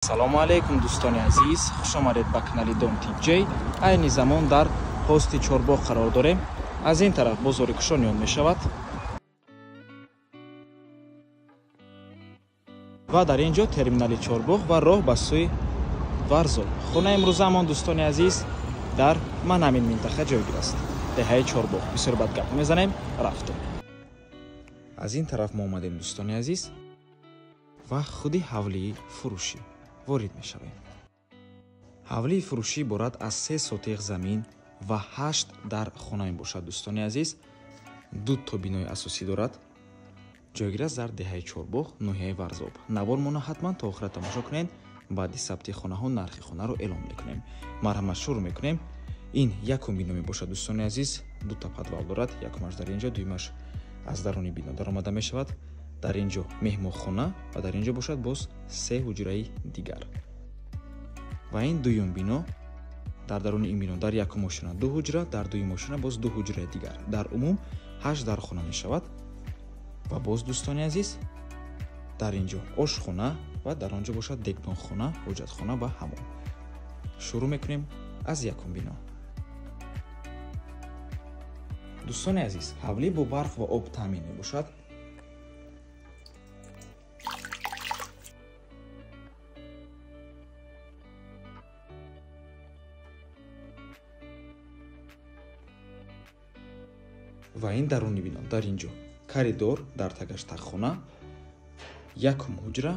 салому алейкум дӯстони азиз, хуш омадед ба канали Dom TJ. айни замон дар пости чорбоғ қарор дорем. аз ин тараф бозори кушониён мешавад ва дар ин ҷо терминали чорбоғ ва роҳ ба сӯи варзол. хонаи имрӯзаамон дӯстони азиз дар ман ҳамин минтақа ҷойгир аст, деҳаи чорбоғ. бисёр бад гап мезанем, рафтем. аз ин тараф мо омадем дӯстони азиз ва худи ҳавлии фурӯшӣ ворид мешавем. ҳавлии фурӯшӣ иборат аз 3 сотиқ замин ва 8 дар хона мебошад дӯстони азиз. 2 то бинои асосӣ дорад. ҷойгир аст дар деҳаи чорбоғ, ноҳияи варзоб. навормона ҳатман то охира тамошо кунед. баъди сабти хонаҳо нархи хонаро эълон мекунем. марҳамат, шурӯъ мекунем. ин якум бино мебошад дӯстони азиз. 2 та подвал дорад. якумаш дар инҷо, дуюмаш аз даруни бино даромада мешавад. дар инҷо меҳмонхона ва дар инҷо бошад боз 3 ҳуҷраи дигар. ва ин дуюм бино. дар даруни ин бино дар якум ошона 2 ҳуҷра, дар дуюм ошона боз 2 ҳуҷраи дигар. дар умум 8 дархона мешавад. ва боз дӯстони азиз дар инҷо ошхона ва дар он ҷо бошад дегдонхона, ҳоҷатхона ва ҳамом. шурӯъ мекунем аз якум бино. дӯстони азиз, ҳавлӣ бо барқ ва об таъмин мебошад. ва ин даруни бино. дар инҷо коридор, дар тагаш таххона, якум ҳуҷра,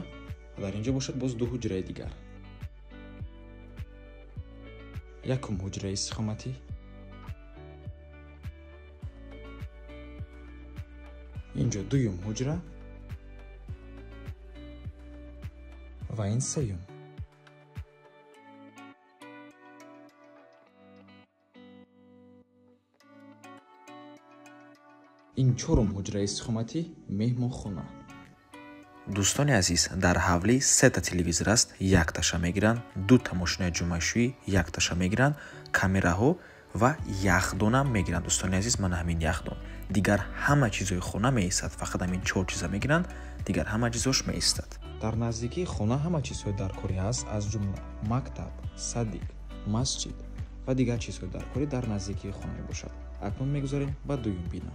дар инҷо бошад боз 2 ҳуҷраи дигар. якум ҳуҷраи истиқоматӣ, инҷо дуюм ҳуҷра ва ин сеюм. ин чорум ҳуҷраи истиқоматӣ, меҳмонхона. дӯстони азиз, дар ҳавлӣ 3 та телевизор аст, 1 таша мегиранд, 2 та мошинаи ҷумъашӯӣ, 1 таша мегиранд, камераҳо ва яхдонам мегиранд. дӯстони азиз, мана ҳамин яхдон. дигар ҳама чизои хона меистад, фақат ҳамин 4 чиза мегиранд, дигар ҳама чизош меистад. дар наздикии хона ҳама чизҳои даркорӣ ҳаст, аз ҷумла мактаб, садик, масҷид ва дигар чизҳои даркорӣ дар наздикии хона мебошад. акнун мегузарем ба дуюм бино.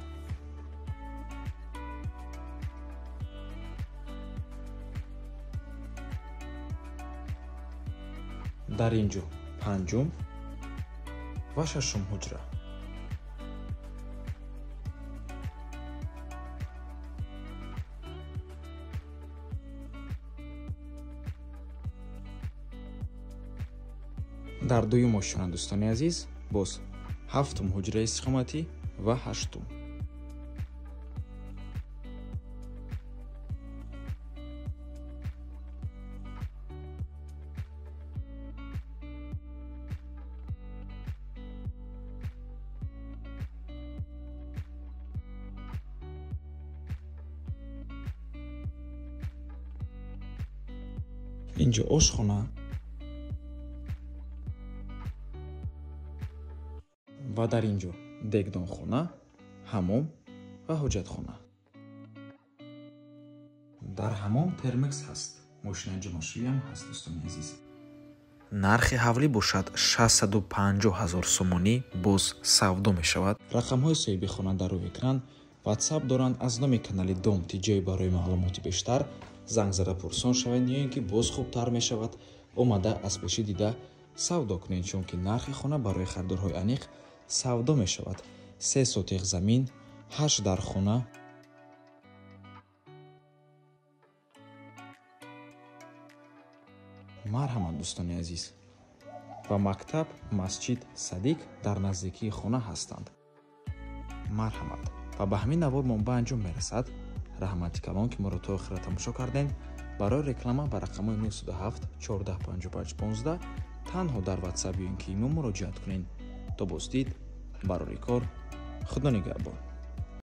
дар инҷо панҷум ва шашум ҳуҷра. дар дуюм ошона дӯстони азиз боз 7 ҳуҷраи истиқоматӣ ва 8. инҷо ошхона ва дар инҷо дегдонхона, ҳамом ва ҳоҷатхона. дар ҳамом термекс ҳаст, мошинаи ҷумъашӯӣ ҳам ҳаст дӯстони азиз. нархи ҳавлӣ бошад 650 000 сомонӣ, боз савдо мешавад. рақамҳои соҳиби хона дар рӯи экран ватсап доранд. аз номи канали Dom TJ барои маълумоти бештар занг зада пурсон шавед, ё ин ки боз хубтар мешавад омада аз пеши дида савдо кунед, чунки нархи хона барои харидорҳои аниқ савдо мешавад. 3 сотиқ замин, 8 дар хона, марҳамат дӯстони азиз, ва мактаб, масҷид, садик дар наздикии хона ҳастанд. марҳамат. ва ба ҳамин навор мо ба анҷом мерасад. раҳмати калон ки моро то охира тамошо кардем. барои реклама ба рақамҳои 907 14 55 15 танҳо дар ватсап ё ин ки имо муроҷиат кунед. то боздид, барори кор, худо нигаҳбон.